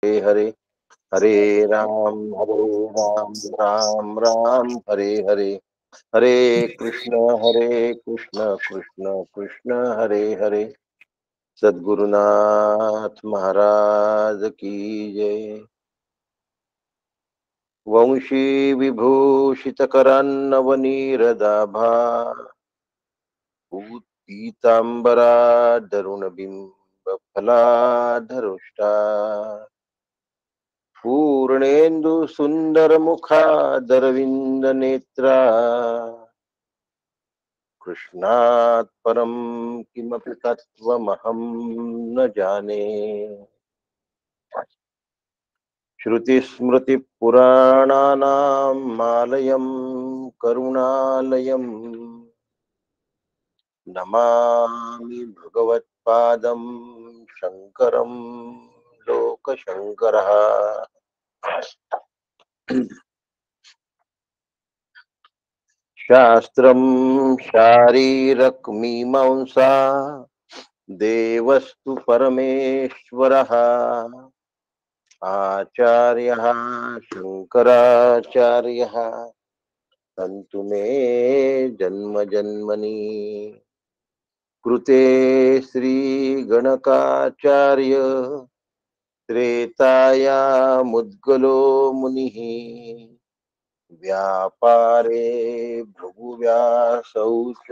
हरे हरे राम राम राम हरे हरे हरे कृष्ण कृष्ण कृष्ण हरे हरे। सद्गुरुनाथ महाराज की जय। वंशी विभूषित करान्नवनीरदाभा पीतांबरा दरुण बिंब फलाधरुष्टा पूर्णेन्दु सुंदर मुखादरविंद नेत्रा कृष्णात् परम किमपि तत्त्वमहं न जाने। श्रुति पुराणानाम् आलयं करुणालयं नमामि भगवत्पादं शंकरं लोकशंकरः। शास्त्रं शारीरक मीमांसा देवस्तु परमेश्वरः आचार्यः शंकराचार्यः सन्तु मे जन्म जन्मनि कृते श्री गणकाचार्य त्रेतायामुद्गलो मुनिः व्यापारे भृगुव्यासौ च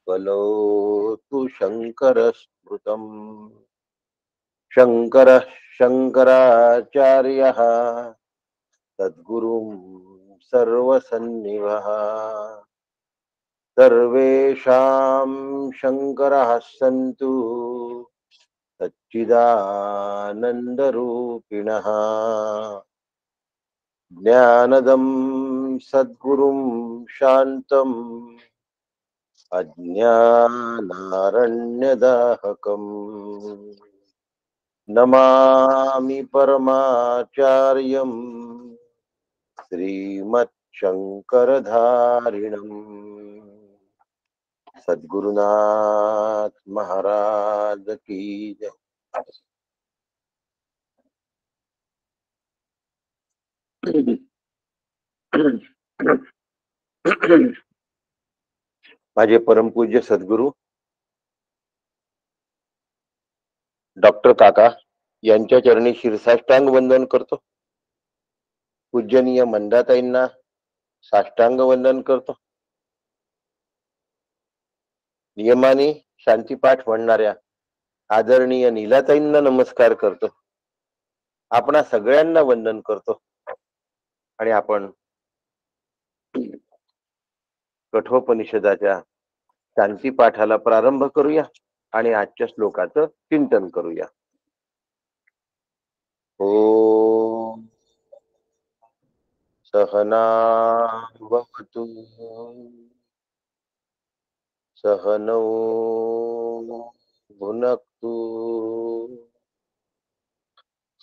कलौ तु शङ्करस्मृतम्। शङ्करः शङ्कराचार्यः सद्गुरुं सर्वसन्निभः सर्वेषां शङ्करः सन्तु सच्चिदानन्दरूपिणः। ज्ञानदं सद्गुरुं शान्तम् अज्ञानारण्यदाहकम् नमामि परमाचार्यम् श्रीमच्छंकरधारिणम्। सद्गुरुनाथ महाराज की जय। माझे परमपूज्य सद्गुरु डॉक्टर काका यांच्या चरणी शिरसाष्टांग वंदन करतो। पूजनीय मंदाताईंना साष्टांग वंदन करतो। नियमाने शांतीपाठ म्हणणाऱ्या आदरणीय नीलाताईंना नमस्कार करतो। आपणा सगळ्यांना वंदन करतो आणि आपण कठोपनिषदाच्या शांतीपाठाला प्रारंभ करूया आणि आजच्या श्लोकाचं चिंतन करूया। ओम सहना भवतु सहनौ भुनक्तु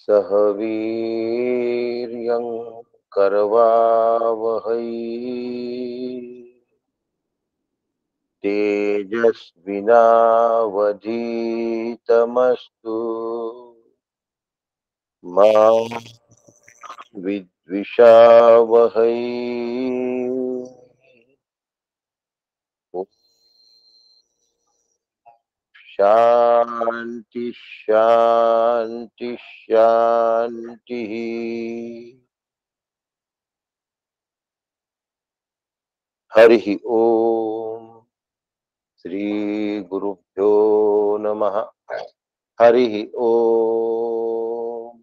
सह वीर्यं करवावहै तेजस्विनावधीतमस्तु मा विद्विषावहै। शांति शांति शांति। हरि ओम। श्री गुरुभ्यो नमः। हरि ओम।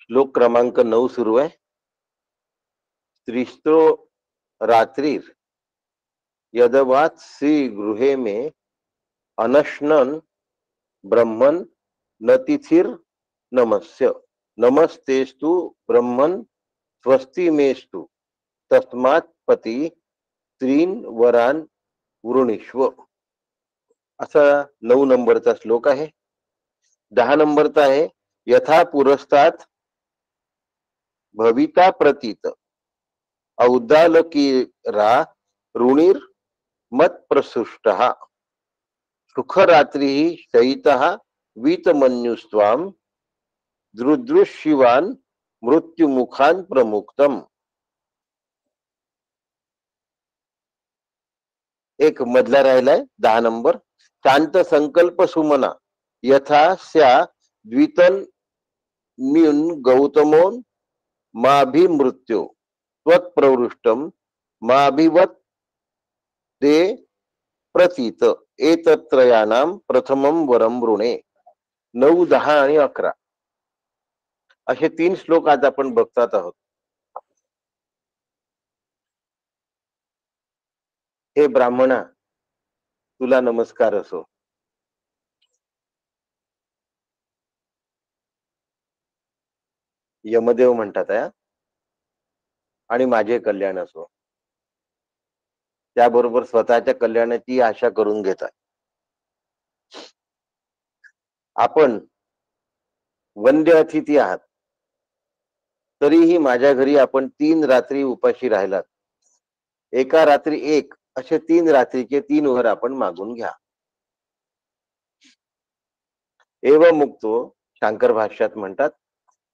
श्लोक क्रमांक 9 सुरू आहे। स्त्रीस्तो रात्रीर यदवात श्री गृहे में अनशनन ब्रह्मन नतिथिर नमस्य नमस्तेस्तु ब्रह्मन स्वस्ति मेस्तु तस्मात् पती त्रीन वरान वृणीश्व। असा 9 नंबरचा श्लोक आहे। 10 नंबरचा आहे यथा पुरस्तात भविता प्रतीत औदालकीरा ऋणीर मत प्रसृष्टः सुखरात्रि शयितः वीतमन्युस्त्वाम दृदृशिवान मृत्युमुखान प्रमुक्तम. एक मधला राहिलाय 10 नंबर. शांत संकल्प सुमना यथा स्या द्वितन म्यून गौतमोन माभिमृत्यो त्वत्प्रवृष्टम माभिवत ते प्रतीत एतत्रयानाम प्रथमम वरम ऋणे. 9, 10 आणि 11 असे 3 श्लोक आज आपण बघतात आहोत. हे ब्राह्मणा, तुला नमस्कार असो. यमदेव म्हणतात आणि माझे कल्याण असो. त्याबरोबर स्वतःच्या कल्याणाची आशा करून घेतात. आपण वंद्य अतिथी आहात, तरीही माझ्या घरी आपण 3 रात्री उपाशी राहिलात. एका रात्री 1 असे 3 रात्रीचे 3 वर आपण मागून घ्या. एवं मुक्तो, शंकर भाष्यात म्हणतात,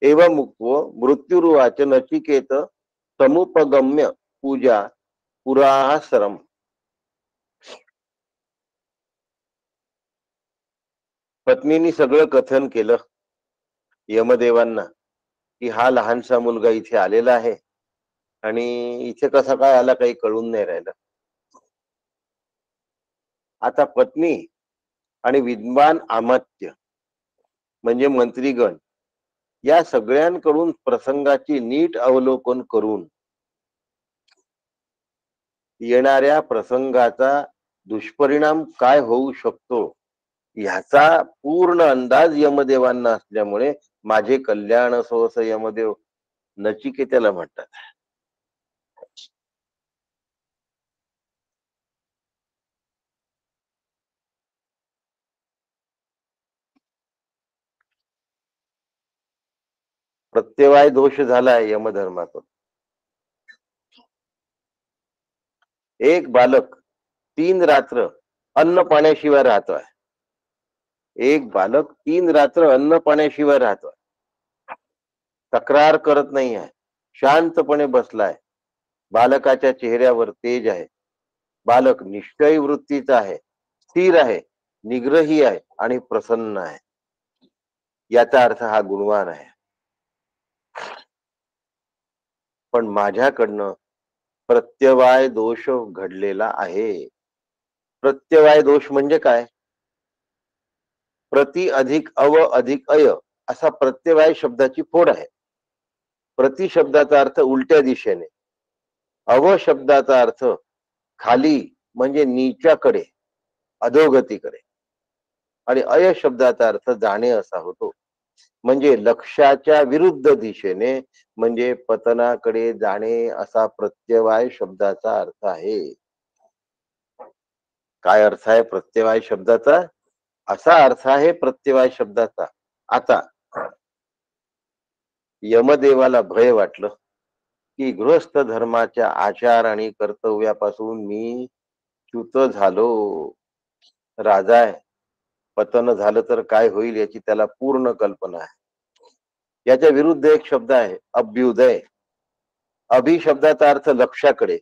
एवं मुक्तो मृत्युरुवाच नचिकेत समुपगम्य पूजा पुरासरम. पत्नीने सगळं कथन केलं यमदेवांना की हा लहानसा मुलगा इथे आलेला आहे आणि इथे कसा काय आला काही कळून नाही राहिलं. आता पत्नी आणि विद्वान अमात्य म्हणजे मंत्रीगण या सगळ्यांकडून प्रसंगाची नीट अवलोकन करून येणाऱ्या प्रसंगाचा दुष्परिणाम काय होऊ शकतो ह्याचा पूर्ण अंदाज यमदेवांना असल्यामुळे माझे कल्याण असो असं यमदेव नचिकेत्याला म्हणतात. प्रत्यवाय दोष झालाय यमधर्मातून. एक बालक 3 रात्र अन्न पाण्याशिवाय राहतोय. एक बालक 3 रात्र अन्न पाण्याशिवाय राहतोय. तक्रार करत नाही आहे, शांतपणे बसलाय. बालकाच्या चेहऱ्यावर तेज आहे. बालक निश्चयी वृत्तीचा आहे, स्थिर आहे, निग्रही आहे आणि प्रसन्न आहे. याचा अर्थ हा गुणवान आहे. पण माझ्याकडनं प्रत्यवाय दोष घडलेला आहे. प्रत्यवाय दोष म्हणजे काय? प्रति अधिक अव अधिक अय असा प्रत्यवाय शब्दाची फोड आहे. प्रति शब्दाचा अर्थ उलट्या दिशेने, अव शब्दाचा अर्थ खाली म्हणजे नीच्याकडे, अधोगतीकडे, आणि अय शब्दाचा अर्थ जाणे असा होतो. म्हणजे लक्ष्याच्या विरुद्ध दिशेने म्हणजे पतनाकडे जाणे असा प्रत्यवाय शब्दाचा अर्थ आहे. काय अर्थ आहे प्रत्यवाय शब्दाचा? असा अर्थ आहे प्रत्यवाय शब्दाचा. आता यमदेवाला भय वाटलं की गृहस्थ धर्माच्या आचार आणि कर्तव्यापासून मी च्युत झालो. राजा आहे, पतन झालं तर काय होईल याची त्याला पूर्ण कल्पना आहे. याच्या विरुद्ध एक शब्द आहे अभ्युदय. अभि शब्दाचा अर्थ लक्षाकडे,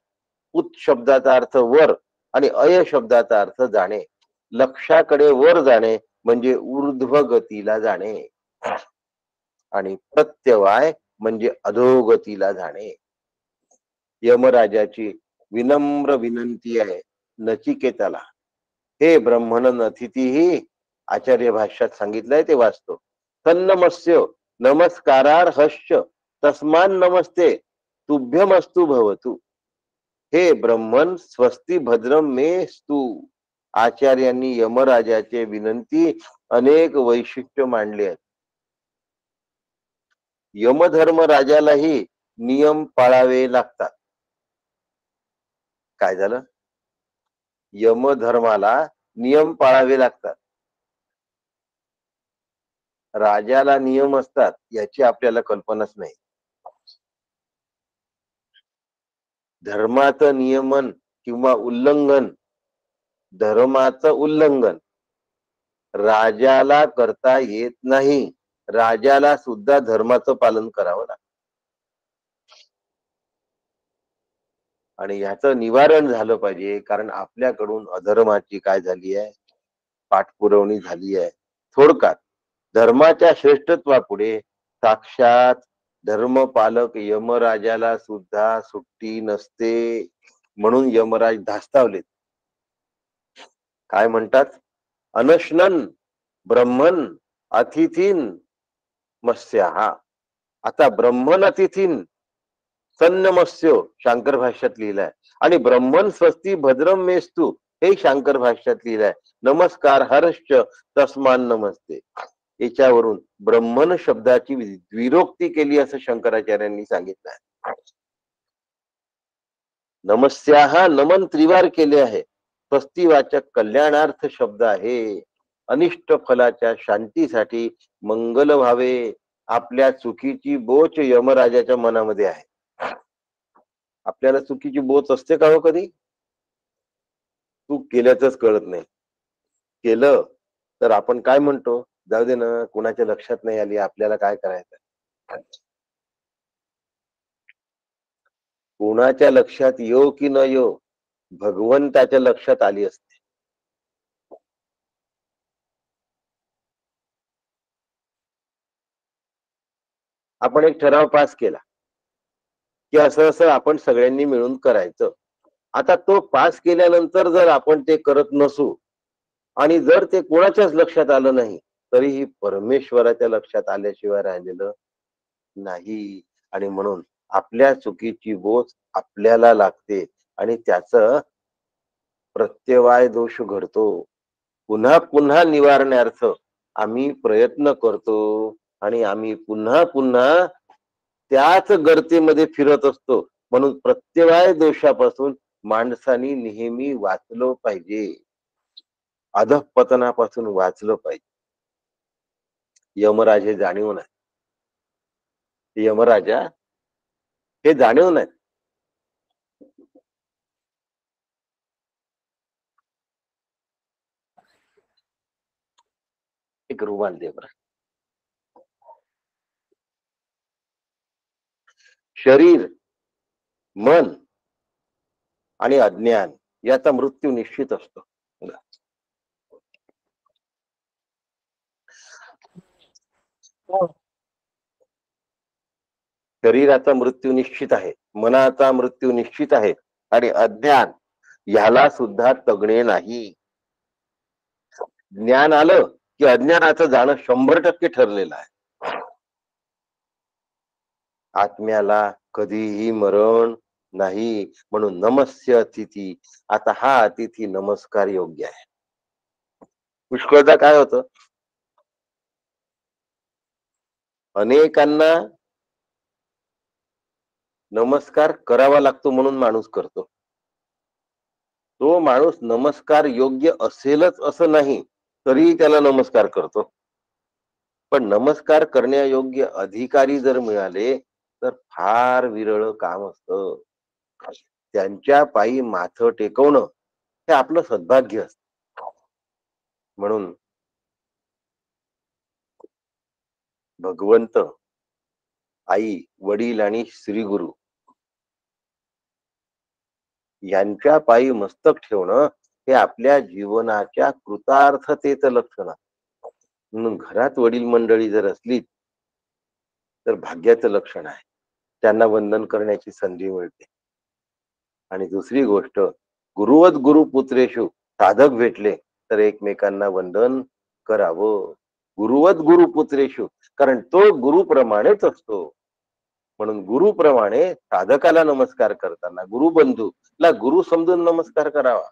उत शब्दाचा अर्थ वर आणि अय शब्दाचा अर्थ जाणे. लक्षाकडे वर जाणे म्हणजे ऊर्ध्व गतीला जाणे आणि प्रत्यवाय म्हणजे अधोगतीला जाणे. यमराजाची विनम्र विनंती आहे नचिकेताला, हे ब्रह्मणन अतिथी. आचार्य भाष्यात सांगितलंय ते वाचतो. तन्नमस्य नमस्कारार्हश्च तस्मान नमस्ते तुभ्यमस्तु भवतु. हे ब्रह्मन स्वस्ति भद्रम मे स्तु. आचार्यांनी यमराजाचे विनंती अनेक वैशिष्ट्य मांडले आहेत. यमधर्म राजालाही नियम पाळावे लागतात. काय झालं? यमधर्माला नियम पाळावे लागतात. राजाला नियम असतात याची आपल्याला कल्पनाच नाही. धर्माचं नियमन किंवा उल्लंघन, धर्माचं उल्लंघन राजाला करता येत नाही. राजाला सुद्धा धर्माचं पालन करावं लागतं. आणि ह्याचं निवारण झालं पाहिजे, कारण आपल्याकडून अधर्माची काय झाली आहे, पाठपुरवणी झाली आहे. थोडक्यात धर्माच्या श्रेष्ठत्वापुढे साक्षात धर्मपालक यमराजाला सुद्धा सुट्टी नसते. म्हणून यमराज धास्तावलेत. काय म्हणतात? अनशनन ब्रह्मन अतिथीन मत्स्याहा. आता ब्रह्मन अतिथीन सन्नमस्यो शांकर भाष्यात लिहिलाय, आणि ब्रह्मन स्वस्ती भद्रम मेस्तु हे शांकर भाष्यात लिहिलाय. नमस्कार हर्ष तस्मान नमस्ते. याच्यावरून ब्रह्मन शब्दाची द्विरोक्ती केली असं शंकराचार्यांनी सांगितलंय. नमस्याहा नमन त्रिवार केले आहे. स्वस्तिवाचक कल्याणार्थ शब्द आहे. अनिष्ट फलाच्या शांतीसाठी मंगल व्हावे, आपल्या चुकीची बोच यमराजाच्या मनामध्ये आहे. आपल्याला चुकीची बोच असते का हो कधी? चूक केल्याच कळत नाही. केलं तर आपण काय म्हणतो, जाऊ दे ना, कुणाच्या लक्षात नाही आली, आपल्याला काय करायचं. कुणाच्या लक्षात येऊ की न येऊ, भगवंताच्या लक्षात आली असते. आपण एक ठराव पास केला की असं असं आपण सगळ्यांनी मिळून करायचं. आता तो पास केल्यानंतर जर आपण ते करत नसू आणि जर ते कोणाच्याच लक्षात आलं नाही, तरीही परमेश्वराच्या लक्षात आल्याशिवाय राहिलेलं नाही. आणि म्हणून आपल्या चुकीची बोच आपल्याला लागते आणि त्याचं प्रत्यवाय दोष घडतो. पुन्हा पुन्हा निवारण्यार्थ आम्ही प्रयत्न करतो आणि आम्ही पुन्हा पुन्हा त्याच गर्तेमध्ये फिरत असतो. म्हणून प्रत्यवाय दोषापासून माणसाने नेहमी वाचलो पाहिजे, अधःपतनापासून वाचलं पाहिजे. यमराज हे जाणीव नाही. यमराजा हे जाणीव नाही. एक रुमाल दे बरं. शरीर, मन आणि अज्ञान याचा मृत्यू निश्चित असतो. शरीराचा मृत्यू निश्चित आहे, मनाचा मृत्यू निश्चित आहे, आणि अज्ञान याला सुद्धा तगणे नाही. ज्ञान आलं की अज्ञानाचं जाणं 100% ठरलेलं आहे. आत्म्याला कधीही मरण नाही. म्हणून नमस्य अतिथी. आता हा अतिथी नमस्कार योग्य आहे. पुष्कळदा काय होतं, अनेकांना नमस्कार करावा लागतो म्हणून माणूस करतो. तो माणूस नमस्कार योग्य असेलच असं नाही, तरीही त्याला नमस्कार करतो. पण नमस्कार करण्यायोग्य अधिकारी जर मिळाले तर फार विरळ काम असतं. त्यांच्या पायी माथं टेकवणं हे आपलं सद्भाग्य असतं. म्हणून भगवंत, आई, वडील आणि श्री गुरु यांच्या पायी मस्तक ठेवणं हे आपल्या जीवनाच्या कृतार्थतेचं लक्षण आहे. म्हणून घरात वडील मंडळी जर असली तर भाग्याचं लक्षण आहे. त्यांना वंदन करण्याची संधी मिळते. आणि दुसरी गोष्ट, गुरुवत गुरुपुत्रेषु साधक भेटले तर एकमेकांना वंदन करावं. गुरुवत गुरुपुत्रेषु, कारण तो गुरुप्रमाणेच असतो. म्हणून गुरुप्रमाणे साधकाला नमस्कार करताना गुरुबंधूला गुरु समजून नमस्कार करावा.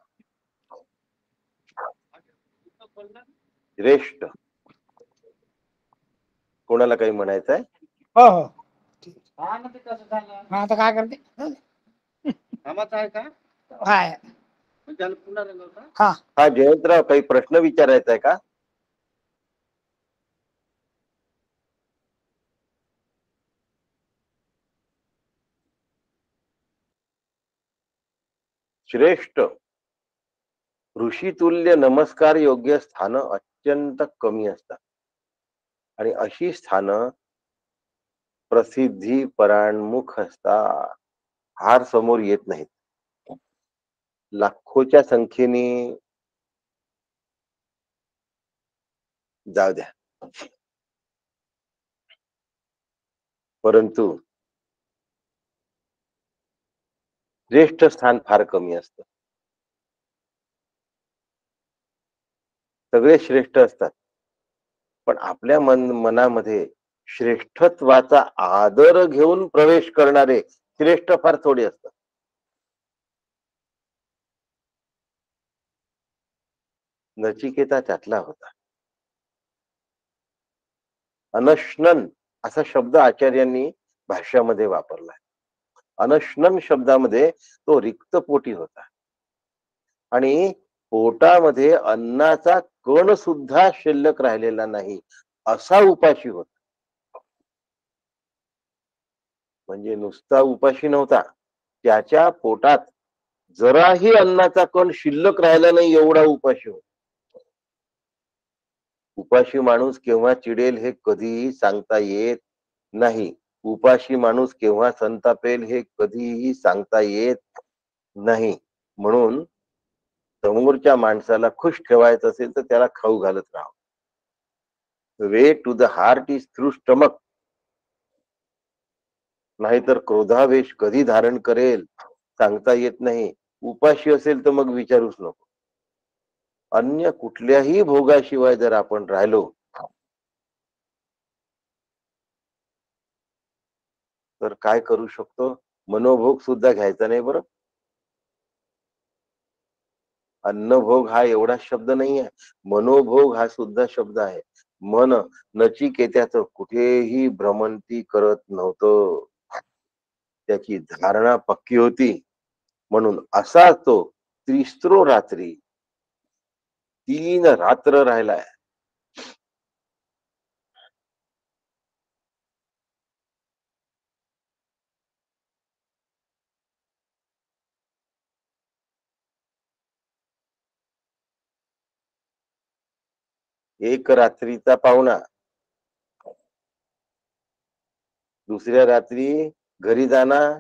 श्रेष्ठ. कोणाला काही म्हणायचं आहे? हो हो. आता काय करते? हाय. हा जयंतराव, काही प्रश्न विचारायचा आहे का? श्रेष्ठ ऋषितुल्य नमस्कार योग्य स्थानं अत्यंत कमी असतात आणि अशी स्थानं प्रसिद्धी पराणमुख असतात. फार समोर येत नाहीत. लाखोच्या संख्येने जाऊ द्या. परंतु श्रेष्ठ स्थान फार कमी असतं. सगळे श्रेष्ठ असतात. पण आपल्या मनामध्ये श्रेष्ठत्वाचा आदर घेऊन प्रवेश करणारे श्रेष्ठ फार थोडे असतात. नचिकेता त्यातला होता. अनश्नन असा शब्द आचार्यांनी भाष्यामध्ये वापरलाय. अनश्नन शब्दामध्ये तो रिक्त पोटी होता आणि पोटामध्ये अन्नाचा कण सुद्धा शिल्लक राहिलेला नाही असा उपाशी होता. म्हणजे नुसता उपाशी नव्हता, त्याच्या पोटात जराही अन्नाचा कण शिल्लक राहिला नाही एवढा उपाशी होता. उपाशी माणूस केव्हा चिडेल हे कधीही सांगता येत नाही. उपाशी माणूस केव्हा संतापेल हे कधीही सांगता येत नाही. म्हणून समोरच्या माणसाला खुश ठेवायचं असेल तर त्याला खाऊ घालत राहावं. Way to the heart is through stomach. नाहीतर क्रोधावेश कधी धारण करेल सांगता येत नाही. उपाशी असेल तर मग विचारूच नको. अन्य कुठल्याही भोगाशिवाय जर आपण राहिलो तर काय करू शकतो? मनोभोग सुद्धा घ्यायचा नाही बरं. अन्नभोग हा एवढा शब्द नाहीये. मनोभोग हा सुद्धा शब्द आहे. मन नचिकेत्याचं कुठेही भ्रमंती करत नव्हतं. त्याची धारणा पक्की होती. म्हणून असा तो त्रिस्त्रो रात्री 3 रात्र राहिलाय. एक रात्रीचा पाहुणा दुसऱ्या रात्री घरी जाणार.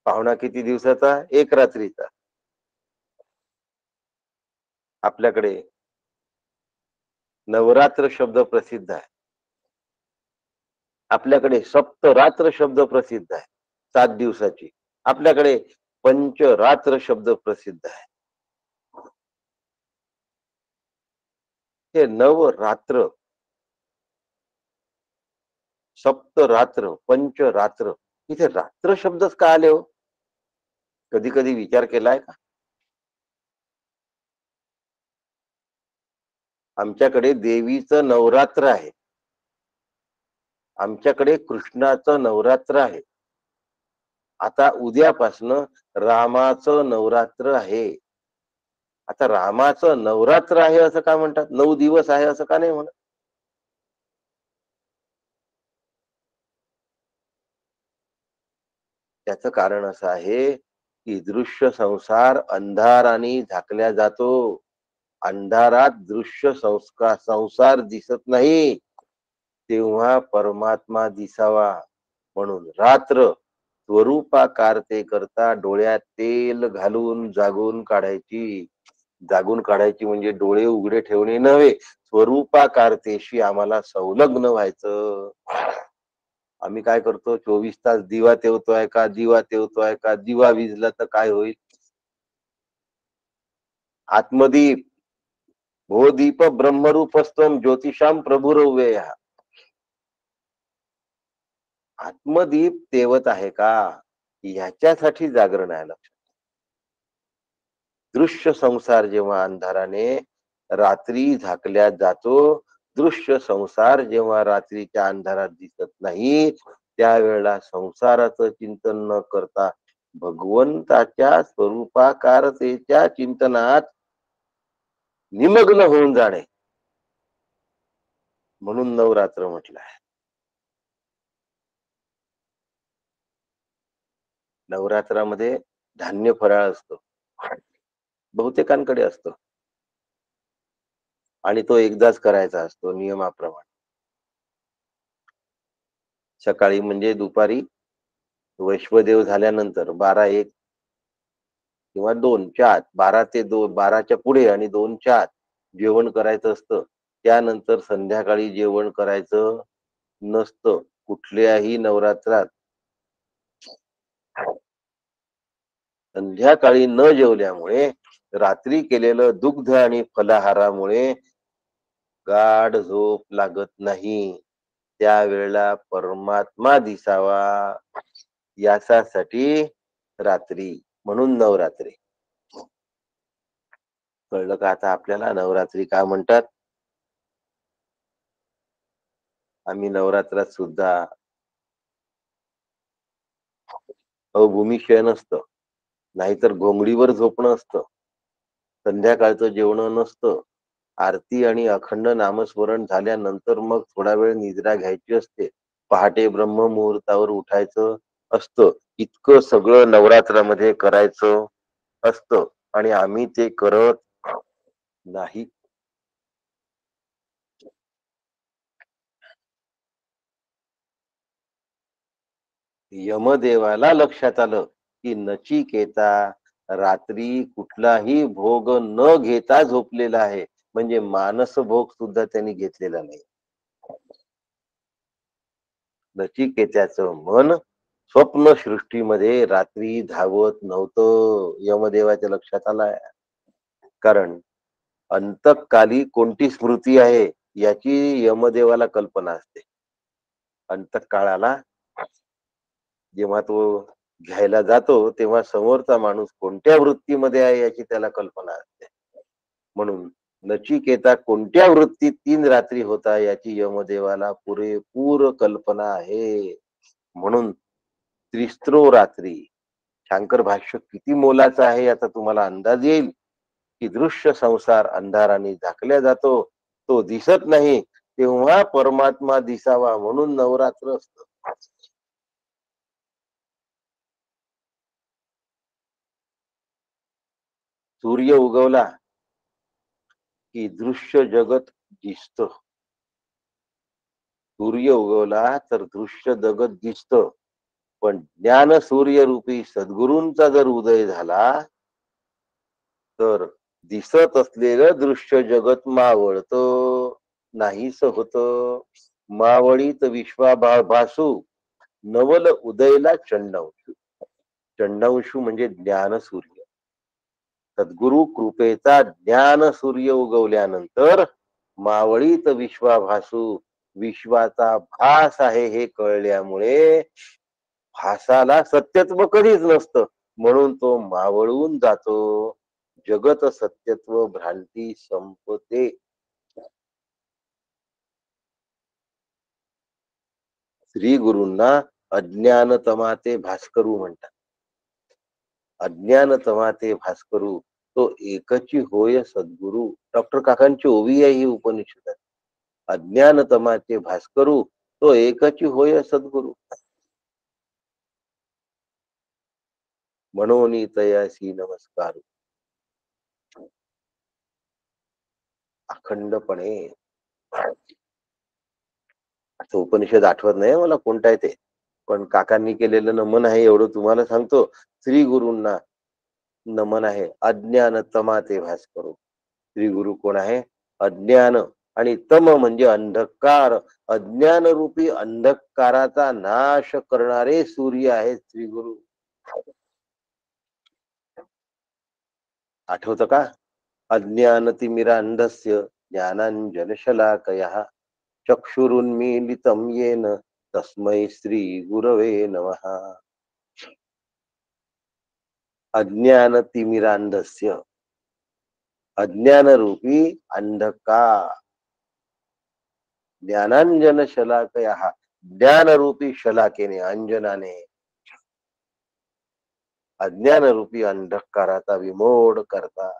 पाहुणा किती दिवसाचा? एक रात्रीचा. आपल्याकडे नवरात्र शब्द प्रसिद्ध आहे. आपल्याकडे सप्तरात्र शब्द प्रसिद्ध आहे. 7 दिवसाची. आपल्याकडे पंचरात्र शब्द प्रसिद्ध आहे. हे नवरात्र, सप्तरात्र, पंचरात्र इथे रात्र शब्दच का आले हो? कधी कधी विचार केलाय का? आमच्याकडे देवीचं नवरात्र आहे. आमच्याकडे कृष्णाचं नवरात्र आहे. आता उद्यापासनं रामाचं नवरात्र आहे. आता रामाचं नवरात्र आहे असं का म्हणतात? 9 दिवस आहे असं का नाही म्हणत? त्याचं कारण असं आहे की दृश्य संसार अंधाराने झाकल्या जातो. अंधारात दृश्य संसार दिसत नाही. तेव्हा परमात्मा दिसावा म्हणून रात्र स्वरूपाकार ते करता डोळ्यात तेल घालून जागून काढायची म्हणजे डोळे उघडे ठेवणे नव्हे. स्वरूपाकारतेशी आम्हाला संलग्न व्हायचं. आम्ही काय करतो? 24 तास दिवा तेवतोय का, दिवा तेवतोय का, दिवा विझला तर काय होईल? आत्मदीप भो दीप ब्रह्मरूपस्तम ज्योतिषाम प्रभुरव्यय. आत्मदीप तेवत आहे का ह्याच्यासाठी जागरण आहे. लक्षात. दृश्य संसार जेव्हा अंधाराने रात्री झाकल्या जातो, दृश्य संसार जेव्हा रात्रीच्या अंधारात दिसत नाही, त्यावेळेला संसाराचं चिंतन न करता भगवंताच्या स्वरूपाकारतेच्या चिंतनात निमग्न होऊन जाणे म्हणून नवरात्र म्हटलं आहे. नवरात्रामध्ये धान्य फराळ असतो. बहुतेकांकडे असतो आणि तो एकदाच करायचा असतो नियमाप्रमाणे. सकाळी म्हणजे दुपारी वैश्वदेव झाल्यानंतर 12-1 किंवा 2च्या आत 12 ते 2 12च्या पुढे आणि 2च्या आत जेवण करायचं असतं. त्यानंतर संध्याकाळी जेवण करायचं नसतं. कुठल्याही नवरात्रात संध्याकाळी न जेवल्यामुळे रात्री केलेलं दुग्ध आणि फलाहारामुळे गाढ झोप लागत नाही. त्यावेळेला परमात्मा दिसावा याच्यासाठी रात्री म्हणून नवरात्री. कळलं का आता आपल्याला नवरात्री का म्हणतात? आम्ही नवरात्रात सुद्धा अहो भूमिशयन असतं, नाहीतर घोंगडीवर झोपणं असतं, संध्याकाळचं जेवणं नसतं. आरती आणि अखंड नामस्मरण झाल्यानंतर मग थोडा वेळ निद्रा घ्यायची असते. पहाटे ब्रह्ममुहूर्तावर उठायचं असतं. इतकं सगळं नवरात्रामध्ये करायचं असतं आणि आम्ही ते करत नाही. यमदेवाला लक्षात आलं, की नचिकेता रात्री कुठलाही भोग न घेता झोपलेला आहे. म्हणजे मानस भोग सुद्धा त्यांनी घेतलेला नाही. नचिकेत्याचं मन स्वप्नसृष्टीमध्ये रात्री धावत नव्हतं. यमदेवाच्या लक्षात आलाय. कारण अंतकाली कोणती स्मृती आहे याची यमदेवाला कल्पना असते. अंतकाळाला जेव्हा तो घ्यायला जातो तेव्हा समोरचा माणूस कोणत्या वृत्तीमध्ये आहे याची त्याला कल्पना असते. म्हणून नचिकेता कोणत्या वृत्तीत 3 रात्री होता याची यमदेवाला पुरेपूर कल्पना आहे. म्हणून त्रिस्त्रो रात्री शांकर भाष्य किती मोलाचं आहे याचा तुम्हाला अंदाज येईल, की दृश्य संसार अंधाराने झाकल्या जातो, तो दिसत नाही, तेव्हा परमात्मा दिसावा म्हणून नवरात्र असतं. सूर्य उगवला की दृश्य जगत दिसतं. सूर्य उगवला तर दृश्य जगत दिसतं. पण ज्ञान सूर्यरूपी सद्गुरूंचा जर उदय झाला तर दिसत असलेलं दृश्य जगत मावळतं, नाहीस होतं. मावळीत भासू नवल उदयला चंडांशू. चंडांशू म्हणजे ज्ञान सूर्य. सद्गुरु कृपेचा ज्ञान सूर्य उगवल्यानंतर मावळीत विश्वाभासू विश्वाचा भास आहे हे कळल्यामुळे भासाला सत्यत्व कधीच नसतं म्हणून तो मावळून जातो. जगत सत्यत्व भ्रांती संपते. श्री गुरूंना अज्ञानतमा ते भास्करू म्हणतात. अज्ञानतमा ते भास्करू तो एकची होय सद्गुरु. डॉक्टर काकांची ओवी आहे ही उपनिषदात. अज्ञानतमाचे भास्करू तो एकची होय सद्गुरु. म्हणून तयासी नमस्कार. अखंडपणे आता उपनिषद आठवत नाही मला कोणता आहे ते, पण काकांनी केलेलं नमन आहे एवढं तुम्हाला सांगतो. श्री गुरूंना नमन आहे. अज्ञान तमा ते भास्करू. श्री गुरु कोण आहे? अज्ञान आणि तम म्हणजे अंधकार. अज्ञान रूपी अंधकाराचा नाश करणारे सूर्य आहेत श्री गुरु. आठवतं का? अज्ञानतिमिरान्धस्य ज्ञानाञ्जनशलाकयः चक्षुरुन्मीलितं येन तस्मै श्री गुरवे नमः. अज्ञानतिमिरान्धस्य अज्ञान रूपी अंधकार ज्ञानांजन शलाकयः ज्ञान रूपी शलाकेने अंजनाने अज्ञान रूपी अंधकाराचा विमोड करता.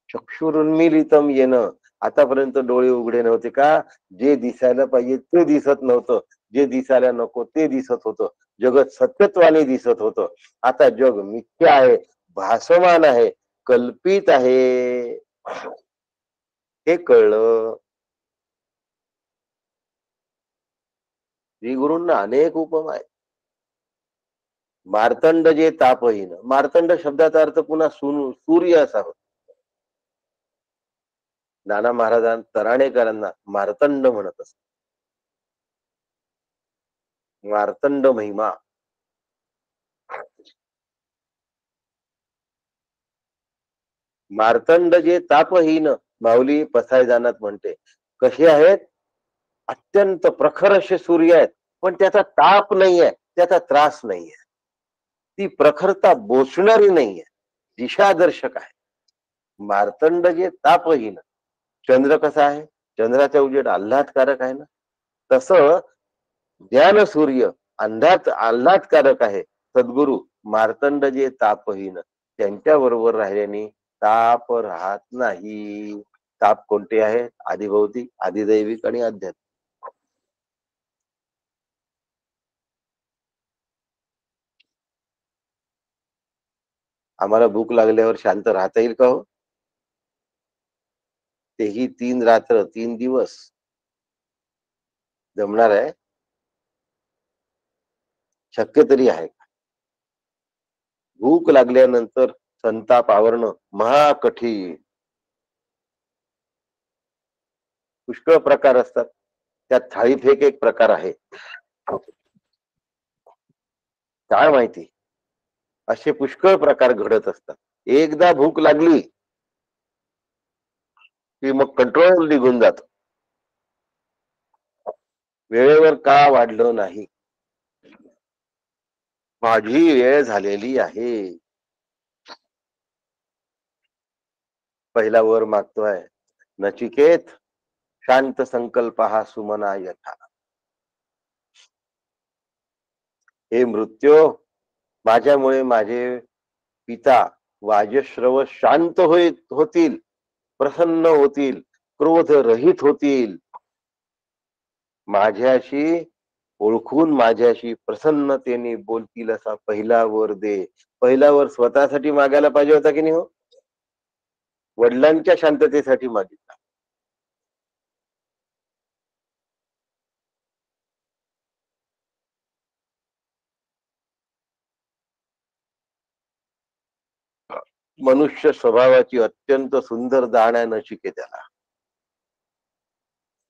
चक्षुरुन्मीलितम येणं. आतापर्यंत डोळे उघडे नव्हते का? जे दिसायला पाहिजे ते दिसत नव्हतं, जे दिसायला नको ते दिसत होतं. जगत सत्यत्वाने दिसत होतं. आता जग मिथ्य आहे, भासमान आहे, कल्पित आहे, हे कळलं. श्री गुरूंना अनेक उपमा आहेत. मार्तंड जे तापहीन, मार्तंड शब्दाचा अर्थ पुन्हा सूर्य असा होतो. नाना महाराजां तराणेकरांना मार्तंड म्हणत असत. मार्तंड महिमा. मार्तंड जे तापहीन, माऊली पसायदानात म्हणते, कसे आहेत? अत्यंत प्रखर असे सूर्य आहेत, पण त्याचा ताप नाहीये, त्याचा त्रास नाहीये, ती प्रखरता बोचणारी नाहीये, दिशादर्शक आहे. मार्तंड जे तापहीन. चंद्र कसा आहे? चंद्राचा उजेड आल्हादकारक आहे ना. तसं ज्ञान सूर्य आल्हादकारक आहे. सद्गुरु मार्तंड जे तापहीन, त्यांच्या बरोबर राहिल्याने ताप राहत नाही. ताप कोणते आहेत? आदिभौतिक, आदिदैविक आणि आध्यात्मिक. आम्हाला भूक लागल्यावर शांत राहता येईल का हो? तेही 3 रात्र 3 दिवस जमणार आहे? शक्य तरी आहे? भूक लागल्यानंतर संताप आवरणं महाकठीण. पुष्कळ प्रकार असतात. त्यात थाळीफेक एक प्रकार आहे. काय माहिती, असे पुष्कळ प्रकार घडत असतात. एकदा भूक लागली की मग कंट्रोल निघून जात. वेळेवर का वाढलं नाही? माझी वेळ झालेली आहे. पहिला वर मागतोय, नचिकेत शांत संकल्प हा सुमना यथा. हे मृत्यू, माझ्यामुळे माझे पिता वाजश्रव शांत होतील, प्रसन्न होतील, क्रोध रहित होतील, माझ्याशी ओळखून माझ्याशी प्रसन्नतेने बोलतील असा पहिला वर दे. पहिला वर स्वतःसाठी मागायला पाहिजे होता की नाही हो? वडिलांच्या शांततेसाठी मागितला. मनुष्य स्वभावाची अत्यंत सुंदर जाण आहे नचिकेताला.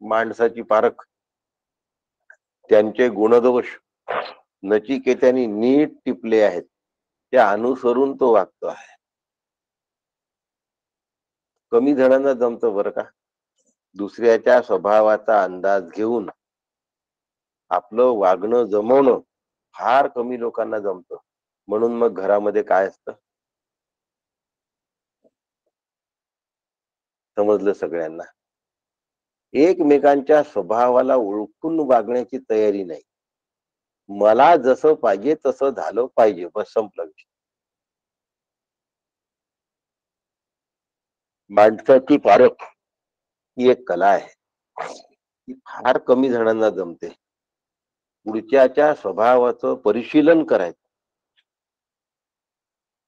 माणसाची पारख, त्यांचे गुणदोष नचिकेत्याने नीट टिपले आहेत, त्या अनुसरून तो वागतो आहे. कमी जणांना जमतं बरं का. दुसऱ्याच्या स्वभावाचा अंदाज घेऊन आपलं वागणं जमवणं फार कमी लोकांना जमतं. म्हणून मग घरामध्ये काय असतं समजलं सगळ्यांना. एकमेकांच्या स्वभावाला ओळखून वागण्याची तयारी नाही. मला जसं पाहिजे तसं झालं पाहिजे, बस संपलं विषय. माणसाची पारख ही एक कला आहे, ती फार कमी जणांना जमते. पुढच्याच्या स्वभावाचं परिशीलन करायचं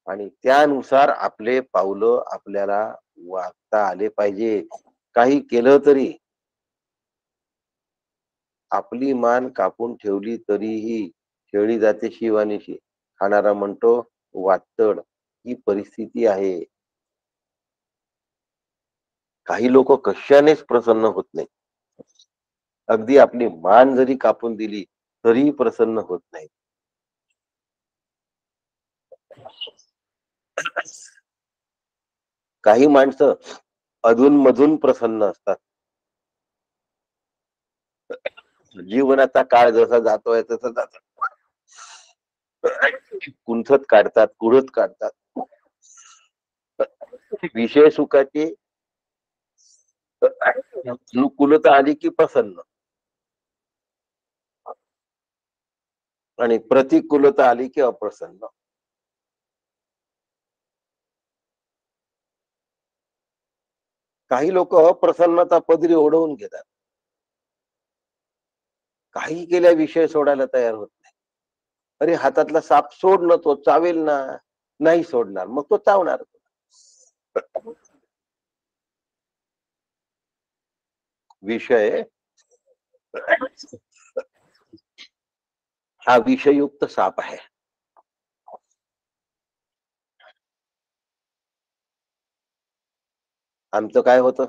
आणि त्यानुसार आपले पावलं आपल्याला वागता आले पाहिजे. काही केलं तरी आपली मान कापून ठेवली तरीही शेळी जाते शिवानीशी. खाणारा म्हणतो वातड, ही परिस्थिती आहे. काही लोक कशानेच प्रसन्न होत नाही. अगदी आपली मान जरी कापून दिली तरी प्रसन्न होत नाही. काही माणसं अधून मधून प्रसन्न असतात. जीवनाचा काळ जसा जातोय तसं जात कुंथत काढतात, कुढत काढतात. विषय सुखाची अनुकूलता आली की प्रसन्न, आणि प्रतिकूलता आली की अप्रसन्न. काही लोक अप्रसन्नता पदरी ओढवून घेतात. काही केल्या विषय सोडायला तयार होत नाही. अरे हातातला साप सोड ना, तो चावेल ना. नाही सोडणार, मग तो चावणार. विषय हा विषयुक्त साप आहे. आमचं काय होतं,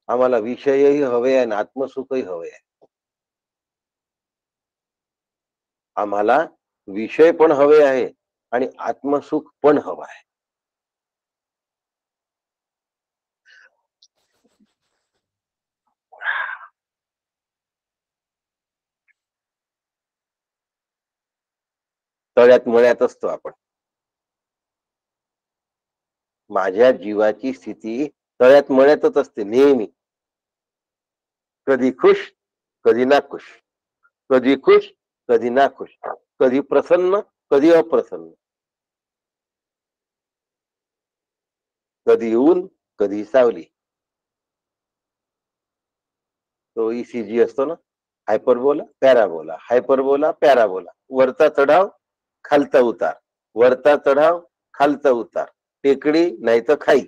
आम्हाला विषयही हवे आहे आणि आत्मसुखही हवे आहे. आम्हाला विषय पण हवे आहे आणि आत्मसुख पण हवं आहे. तळ्यात मळ्यात असतो आपण. माझ्या जीवाची स्थिती तळ्यात मळ्यातच असते नेहमी. कधी खुश, कधी नाखुश. कधी खुश, कधी नाखुश. कधी प्रसन्न, कधी अप्रसन्न. कधी ऊन, कधी सावली. तो ईसीजी असतो ना, हायपरबोला, पॅराबोला, हायपरबोला, पॅराबोला. वरचा चढाव, खालचा उतार. वरचा चढाव, खालचा उतार. टेकडी नाही तर खाई.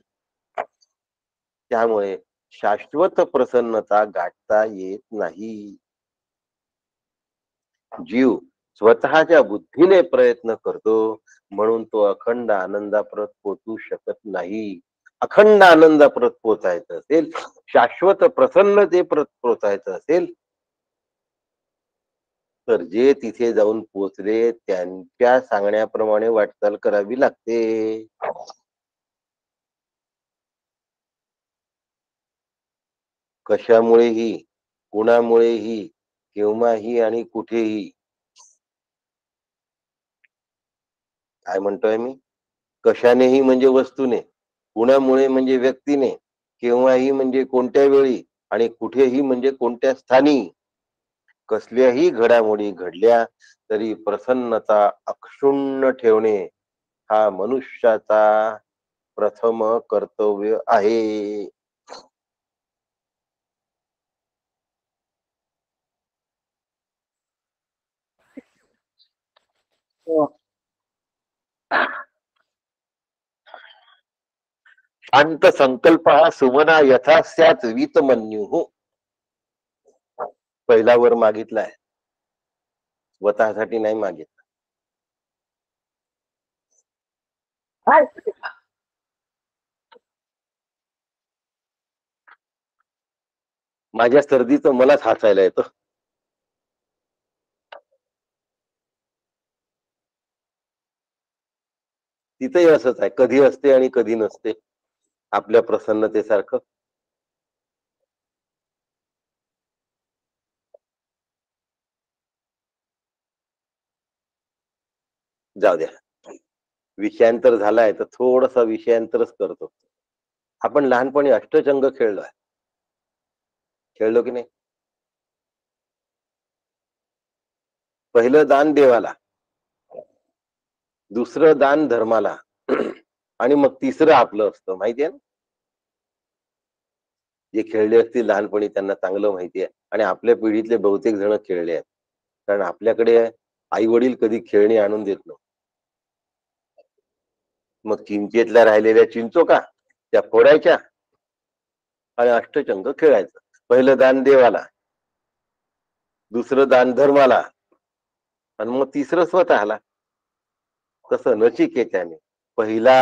त्यामुळे शाश्वत प्रसन्नता गाठता येत नाही. जीव स्वतःच्या बुद्धीने प्रयत्न करतो, म्हणून तो अखंड आनंदाप्रत पोचू शकत नाही. अखंड आनंदाप्रत पोचायचं असेल, शाश्वत प्रसन्नतेप्रत पोचायचं असेल, तर जे तिथे जाऊन पोचले त्यांच्या सांगण्याप्रमाणे वाटचाल करावी लागते. कशामुळेही, कुणामुळेही, केव्हाही आणि कुठेही. काय म्हणतोय मी? कशानेही म्हणजे वस्तूने, कुणामुळे म्हणजे व्यक्तीने, केव्हाही म्हणजे कोणत्या वेळी आणि कुठेही म्हणजे कोणत्या स्थानी. कसल्याही घडामोडी घडल्या तरी प्रसन्नता अक्षुण्ण ठेवणे हा मनुष्याचा प्रथम कर्तव्य आहे. शांत संकल्प हा सुमना यथा स्यात् वीतमन्यु. पहिला वर मागितलाय, स्वतःसाठी नाही मागितला. माझ्या सर्दीचं मलाच हसायला येतं. तिथंही असंच आहे, कधी असते आणि कधी नसते. आपल्या प्रसन्नतेसारखं. जाऊ द्या, विषयांतर झालाय तर थोडसा विषयांतरच करतो. आपण लहानपणी अष्टचंग खेळलोय. खेळलो की नाही? पहिलं दान देवाला, दुसरं दान धर्माला आणि मग तिसरं आपलं असतं, माहितीये ना? जे खेळले असतील लहानपणी त्यांना चांगलं माहिती आहे आणि आपल्या पिढीतले बहुतेक जण खेळले आहेत. कारण आपल्याकडे आई वडील कधी खेळणी आणून देत नव्हते. मग चिंचेतल्या राहिलेल्या चिंचोका त्या फोडायच्या आणि अष्टचंग खेळायचं. पहिलं दान देवाला, दुसरं दान धर्माला आणि मग तिसरं स्वतःला. तसं नचिकेत्याने पहिला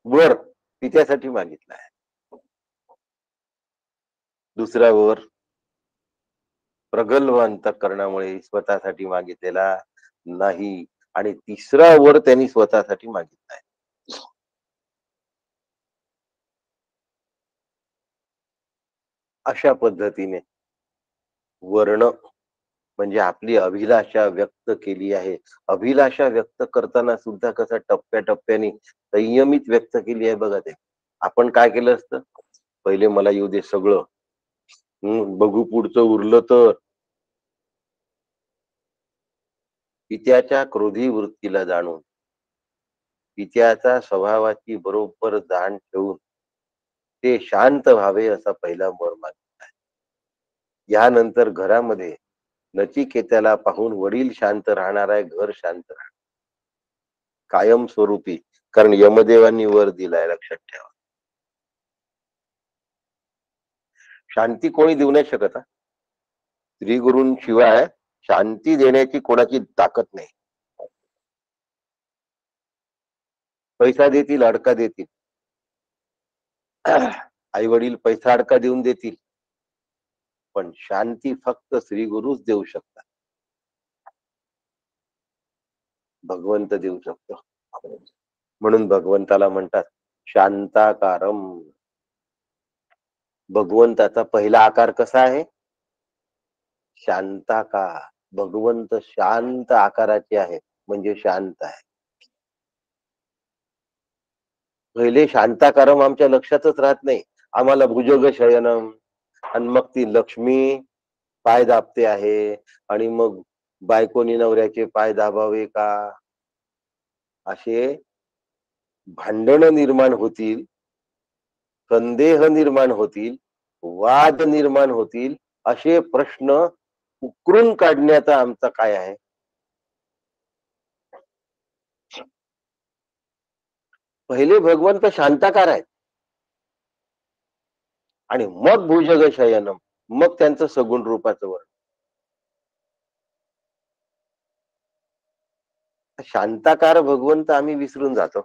वर तिच्यासाठी मागितला आहे, दुसरा वर प्रगल्भ अंतःकरणामुळे स्वतःसाठी मागितलेला नाही आणि तिसरा वर त्यांनी स्वतःसाठी मागितला आहे. अशा पद्धतीने वर्ण म्हणजे आपली अभिलाषा व्यक्त केली आहे. अभिलाषा व्यक्त करताना सुद्धा कसं टप्प्याटप्प्याने संयमित व्यक्त केली आहे बघा ते. आपण काय केलं असतं, पहिले मला येऊ दे सगळं, बघू पुढचं उरलं तर. पित्याच्या क्रोधी वृत्तीला जाणून, पित्याच्या स्वभावाची बरोबर जाण ठेवून ते शांत व्हावे असा पहिला वर मागितला. यानंतर घरामध्ये नचिकेत्याला पाहून वडील शांत राहणार आहे, घर शांत राहणार कायमस्वरूपी. कारण यमदेवांनी वर दिलाय, लक्षात ठेवा. शांती कोणी देऊ नाही शकत. श्री गुरूंशिवाय शांती देण्याची कोणाची ताकद नाही. पैसा देतील, अडका देतील, आई वडील पैसा अडका देऊन देतील, पण शांती फक्त श्री गुरुच देऊ शकतात. भगवंत देऊ शकतो. म्हणून भगवंताला म्हणतात शांताकारम. भगवंताचा पहिला आकार कसा आहे? शांताकार. भगवंत शांत आकाराचे आहे, म्हणजे शांत आहे. पहिले शांताकारम आमच्या लक्षातच राहत नाही. आम्हाला भुजग शयनम, आणि मग ती लक्ष्मी पाय दाबते आहे, आणि मग बायकोनी नवऱ्याचे पाय दाबावे का, असे भांडण निर्माण होतील, संदेह निर्माण होतील, वाद निर्माण होतील. असे प्रश्न उकरून काढण्याचा आमचा काय आहे? पहिले भगवंत शांताकार आहेत, आणि मग भुजग शयनम, मग त्यांचं सगुण रूपाचं वर्णन. शांताकार भगवंत आम्ही विसरून जातो.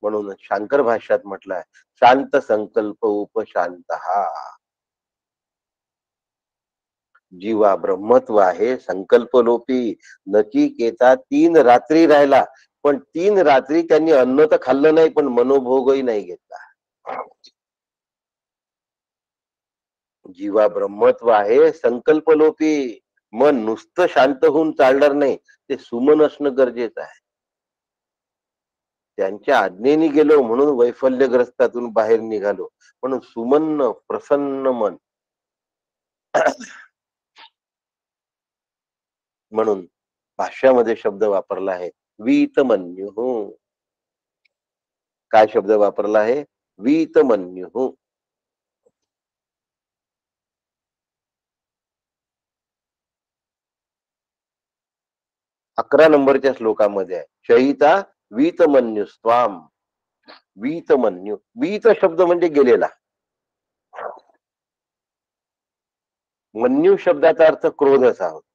म्हणून शांकर भाष्यात म्हटलंय शांत संकल्प उपशांत. जीवा ब्रह्मत्व आहे, संकल्पलोपी. नचिकेता 3 रात्री राहिला, पण 3 रात्री त्यांनी अन्न तर खाल्लं नाही, पण मनोभोगही नाही घेतला. जीवा ब्रह्मत्व आहे, संकल्पलोपी. मन नुसतं शांत होऊन चालणार नाही, ते सुमन असणं गरजेचं आहे. त्यांच्या आज्ञेने गेलो म्हणून वैफल्यग्रस्तातून बाहेर निघालो, म्हणून सुमन्न प्रसन्न मन. म्हणून भाष्यामध्ये शब्द वापरला आहे वीतमन्यु. काय शब्द वापरला आहे? वीतमन्यु. 11 नंबरच्या श्लोकामध्ये आहे शयिता वीतमन्यु स्वाम. वीतमन्यु, वीत शब्द म्हणजे गेलेला. मन्यू शब्दाचा अर्थ क्रोध असा होतो.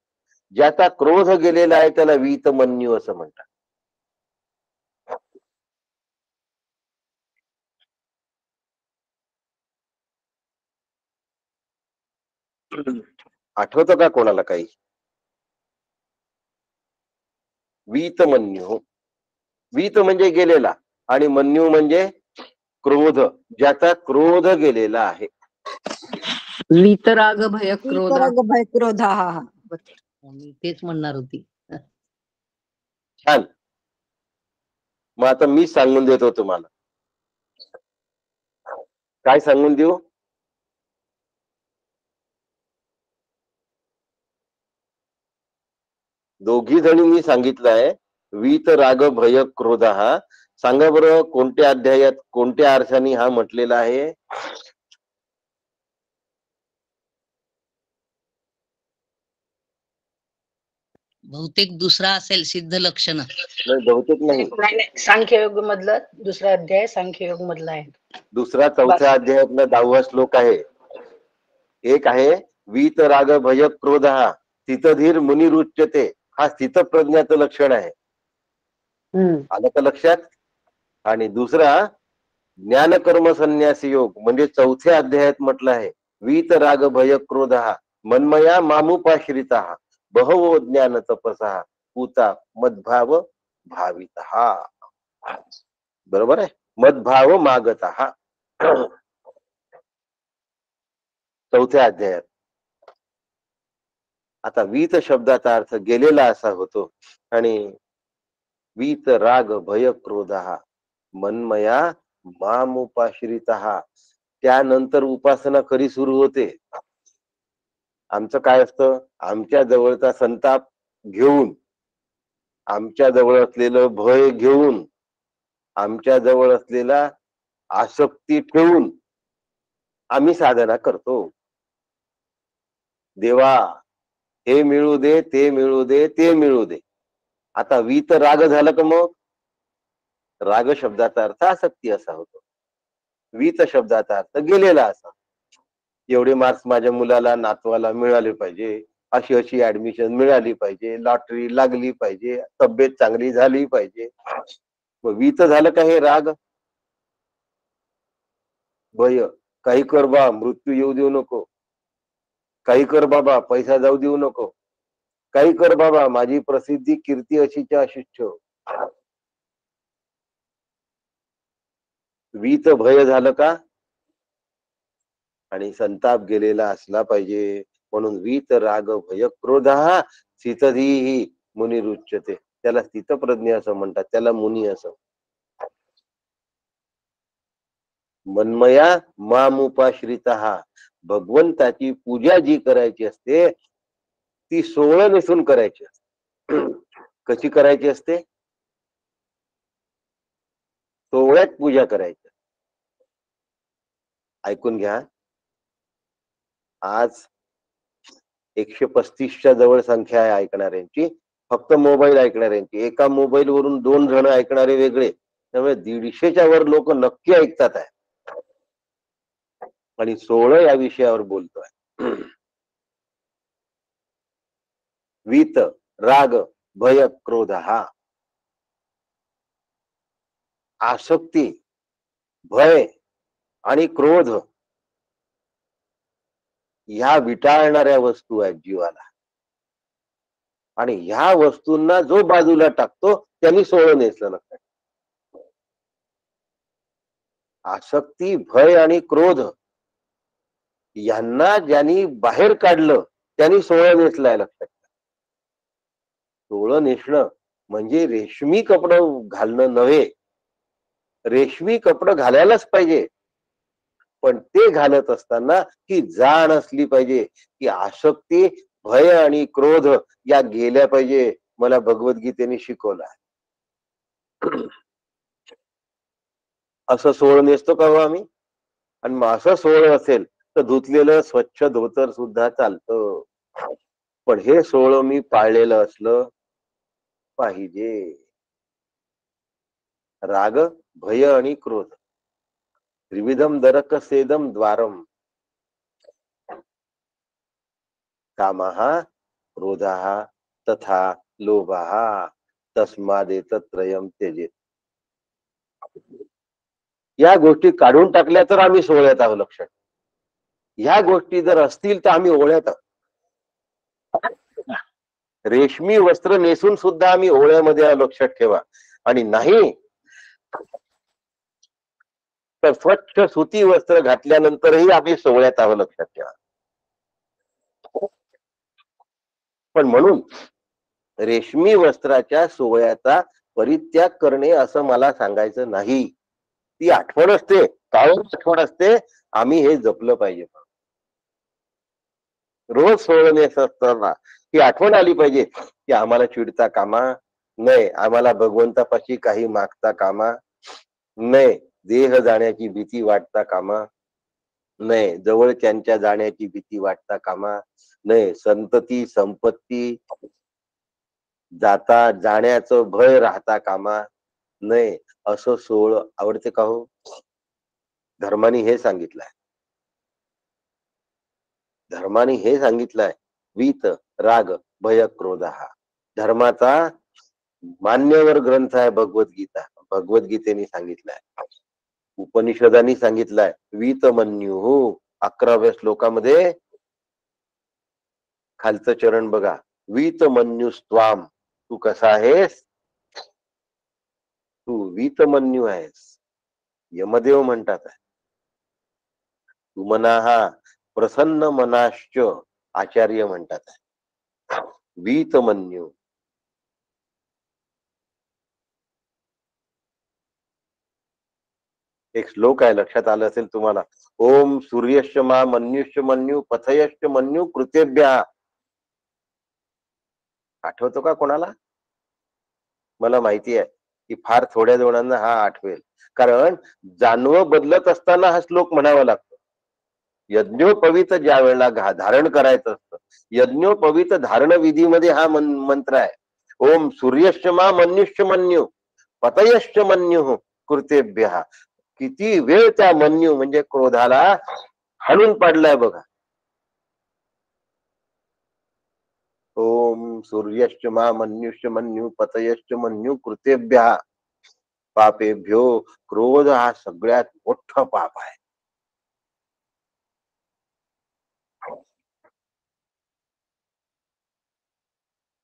ज्याचा क्रोध गेलेला आहे त्याला वीतमन्यू असं म्हणतात. आठवतं का कोणाला काही? वीतमन्यू. वीत म्हणजे गेलेला, आणि मन्यू म्हणजे क्रोध, ज्याचा क्रोध गेलेला आहे. वीतराग भय क्रोध. वीतराग भय क्रोध. हा, मी तेच म्हणणार होती. छान. मग आता मी सांगून देतो तुम्हाला. काय सांगून देऊ? दोघी जणींनी सांगितलंय वीत राग भय क्रोध. हा सांगा बरं कोणत्या अध्यायात कोणत्या अर्थाने हा म्हटलेला आहे? बहुतेक दुसरा असेल सिद्ध लक्षण. नाही, बहुतेक नाही. सांख्ययोग मधलं दुसरा अध्याय सांख्ययोग मधला आहे. दुसरा 4थ्या अध्यायातला 10वा श्लोक आहे. एक आहे वीत राग भय क्रोध स्थितधीर मुनिरुच्यते. हा स्थितप्रज्ञाचं लक्षण आहे. आलं का लक्षात? आणि दुसरा ज्ञान कर्म संन्यासी योग, म्हणजे 4थ्या अध्यायात म्हटलं आहे वीत राग भय क्रोध मन्मया मामुपाश्रिता बहवो ज्ञान तपसा पूता मद्भाव भावित. बरोबर आहे, मद्भाव मागत. 4थ्या अध्यायात. आता वीत शब्दाचा अर्थ गेलेला असा होतो, आणि वीत राग भय क्रोध मन्मया मामुपाश्रित. त्यानंतर उपासना खरी सुरू होते. आमचं काय असतं? आमच्या जवळचा संताप घेऊन, आमच्या जवळ असलेलं भय घेऊन, आमच्या जवळ असलेला आसक्ती ठेवून आम्ही साधना करतो. देवा हे मिळू दे, ते मिळू दे, ते मिळू दे. आता वीत राग झालं का मग? राग शब्दाचा अर्थ आसक्ती असा होतो. वीत शब्दाचा अर्थ गेलेला असा. एवढे मार्क्स माझ्या मुलाला नातवाला मिळाले पाहिजे, अशी अशी ऍडमिशन मिळाली पाहिजे, लॉटरी लागली पाहिजे, तब्येत चांगली झाली पाहिजे. मग वीत झालं का हे राग? भय काही कर बा, मृत्यू येऊ देऊ नको. काही कर बाबा, पैसा जाऊ देऊ नको. काही कर बाबा, माझी प्रसिद्धी कीर्ती अशीच्या अशीच ठेव. वीत भय झालं का? आणि संताप गेलेला असला पाहिजे. म्हणून वीत राग भय क्रोध हा स्थितधीहि मुनिरुच्यते. त्याला स्थितप्रज्ञ असं म्हणतात, त्याला मुनी असं. मन्मया मामुपाश्रित हा, भगवंताची पूजा जी करायची असते ती सोहळं नेसून करायची असते. कशी करायची असते? सोहळ्यात पूजा करायची. ऐकून घ्या. आज 135च्या जवळ संख्या आहे ऐकणाऱ्यांची, फक्त मोबाईल ऐकणाऱ्यांची. एका मोबाईल वरून 2 जण ऐकणारे वेगळे, त्यामुळे 150च्या वर लोक नक्की ऐकतात आहे. आणि सोहळं या विषयावर बोलतोय. वीत राग भय क्रोध हा, आसक्ती, भय आणि क्रोध ह्या विटाळणाऱ्या वस्तू आहेत जीवाला. आणि ह्या वस्तूंना जो बाजूला टाकतो त्यांनी सोहळं नेसलं नसतं. आसक्ती, भय आणि क्रोध यांना ज्यांनी बाहेर काढलं त्यांनी सोहळं नेसलाय. लक्षात. सोहळं नेसणं म्हणजे रेशमी कपडं घालणं नव्हे. रेशमी कपडं घालायलाच पाहिजे, पण ते घालत असताना ही जाण असली पाहिजे की आसक्ती, भय आणि क्रोध या गेल्या पाहिजे. मला भगवद्गीतेने शिकवलं. असं सोहळं नेसतो का हो आम्ही? आणि मग असं सोहळं असेल तर धुतलेलं स्वच्छ धोतर सुद्धा चालतं. पण हे सोहळं मी पाळलेलं असलं पाहिजे. राग, भय आणि क्रोध त्रिविधम दरक सेदम द्वारम, कामः क्रोधः तथा लोभः तस्मादेतत्रयं त्यजेत. या गोष्टी काढून टाकल्या तर आम्ही सोहळ्यात आहोत. लक्षात. ह्या गोष्टी जर असतील तर आम्ही ओळ्यात आहोत. रेशमी वस्त्र नेसून सुद्धा आम्ही ओळ्यामध्ये आहोत. लक्षात ठेवा. आणि नाही तर स्वच्छ सुती वस्त्र घातल्यानंतरही आम्ही सोहळ्यात आहोत. लक्षात ठेवा. पण म्हणून रेशमी वस्त्राच्या सोहळ्याचा परित्याग करणे असं मला सांगायचं नाही. ती आठवण असते, कायम आठवण असते. आम्ही हे जपलं पाहिजे. रोज सोहळं नेसत असताना ही आठवण आली पाहिजे की आम्हाला चिडता कामा नाही, आम्हाला भगवंतापाशी काही मागता कामा नाही, देह जाण्याची भीती वाटता कामा नाही, जवळच्यांच्या जाण्याची भीती वाटता कामा नाही, संतती संपत्ती जाता जाण्याचं भय राहता कामा नाही. असं सोहळं आवडते का हो? धर्माने हे सांगितलंय. धर्माने हे सांगितलंय, वीत राग भय क्रोध हा धर्माचा मान्यवर ग्रंथ आहे. भगवद्गीता. भगवद्गीतेने सांगितलंय. उपनिषदांनी सांगितलंय. वीतमन्यु 11व्या श्लोकामध्ये खालचं चरण बघा. वीतमन्युस्त्वाम, तू कसा आहेस? तू वीतमन्यू आहेस. यमदेव म्हणतात. तू मनाहा प्रसन्न मनाश्च, आचार्य म्हणतात. वीतमन्यू. एक श्लोक आहे, लक्षात आलं असेल तुम्हाला. ओम सूर्यश्च मा मन्युश्च मन्यू पथयश्च मन्यू कृतेभ्यः. आठवतो का कोणाला? मला माहिती आहे की फार थोड्या जणांना हा आठवेल, कारण जानवं बदलत असताना हा श्लोक म्हणावा लागतो. यज्ञोपवीत ज्या वेळेला धारण करायचं असतं, यज्ञोपवीत धारण विधीमध्ये हा मंत्र आहे. ओम सूर्यश्च मा मन्युश्च मन्यु पतयश्च मन्यु कृतेभ्य. किती वेळ त्या मन्यू म्हणजे क्रोधाला हाणून पाडलाय बघा. ओम सूर्यश्च मा मन्युश्च मन्यु पतयश्च मन्यु कृतेभ्य पापेभ्यो. क्रोध हा सगळ्यात मोठं पाप आहे.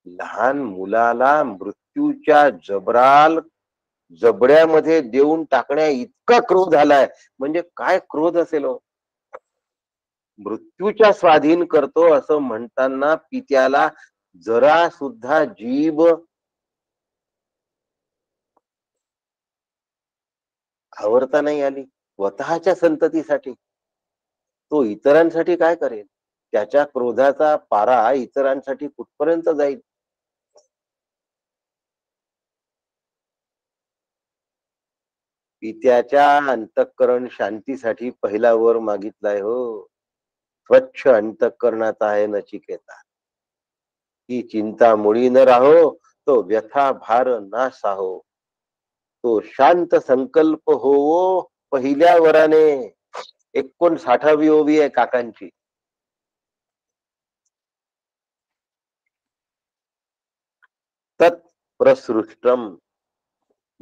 लहान मुलाला मृत्यूच्या जबड्यामध्ये देऊन टाकण्या इतका क्रोध आलाय. म्हणजे काय क्रोध असेल हो. मृत्यूच्या स्वाधीन करतो असं म्हणताना पित्याला जरा सुद्धा जीभ आवरता नाही आली. स्वतःच्या संततीसाठी तो इतरांसाठी काय करेल. त्याच्या क्रोधाचा पारा इतरांसाठी कुठपर्यंत जाईल. पित्याच्या अंतःकरण शांतीसाठी पहिला वर मागितलाय हो. स्वच्छ अंतःकरणाचा आहे नचिकेता. ही चिंता मुळी न राहो, तो व्यथा भार ना साहो. तो शांत संकल्प होवो पहिल्या वराने. 59वी ओवी आहे काकांची. तत्प्रसृष्टम.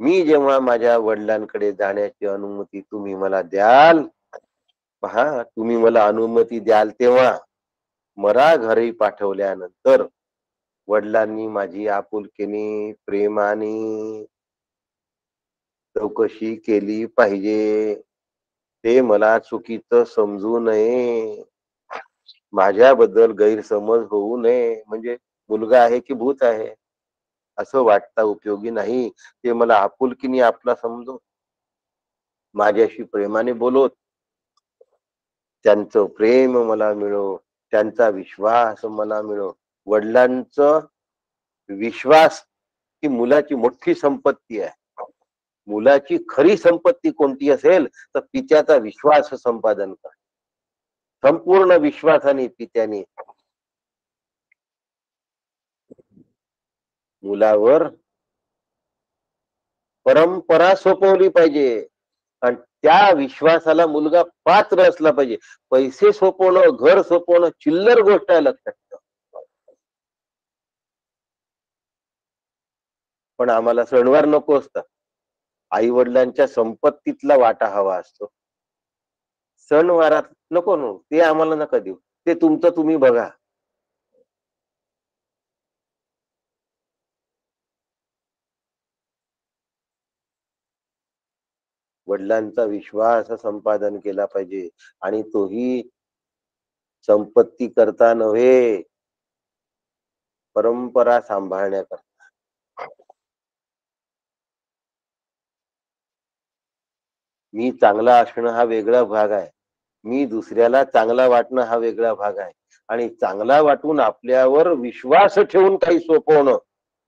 मी जेव्हा माझ्या वडिलांकडे जाण्याची अनुमती तुम्ही मला द्याल, पहा तुम्ही मला अनुमती द्याल तेव्हा मला घरी पाठवल्यानंतर वडिलांनी माझी आपुलकीने प्रेमाने चौकशी केली पाहिजे. ते मला चुकीचं समजू नये, माझ्याबद्दल गैरसमज होऊ नये. म्हणजे मुलगा आहे की भूत आहे असं वाटता उपयोगी नाही. ते मला आपुलकीने आपला समजो, माझ्याशी प्रेमाने बोलोत, त्यांचं प्रेम मला मिळो, त्यांचा विश्वास मला मिळो. वडिलांचं विश्वास ही मुलाची मोठी संपत्ती आहे. मुलाची खरी संपत्ती कोणती असेल तर पित्याचा विश्वास संपादन कर. संपूर्ण विश्वासाने पित्याने मुलावर परंपरा सोपवली पाहिजे. आणि त्या विश्वासाला मुलगा पात्र असला पाहिजे. पैसे सोपवणं, घर सोपवणं चिल्लर गोष्ट आहे, लक्षात ठेवा. पण आम्हाला सणवार नको असतात. आई वडिलांच्या संपत्तीतला वाटा हवा असतो. सणवारात नको नो, ते आम्हाला नका देऊ, ते तुमचं तुम्ही बघा. वडिलांचा विश्वास संपादन केला पाहिजे. आणि तोही संपत्ती करता नव्हे, परंपरा सांभाळण्याकरता. मी चांगला असणं हा वेगळा भाग आहे, मी दुसऱ्याला चांगला वाटणं हा वेगळा भाग आहे. आणि चांगला वाटून आपल्यावर विश्वास ठेवून काही सोपवणं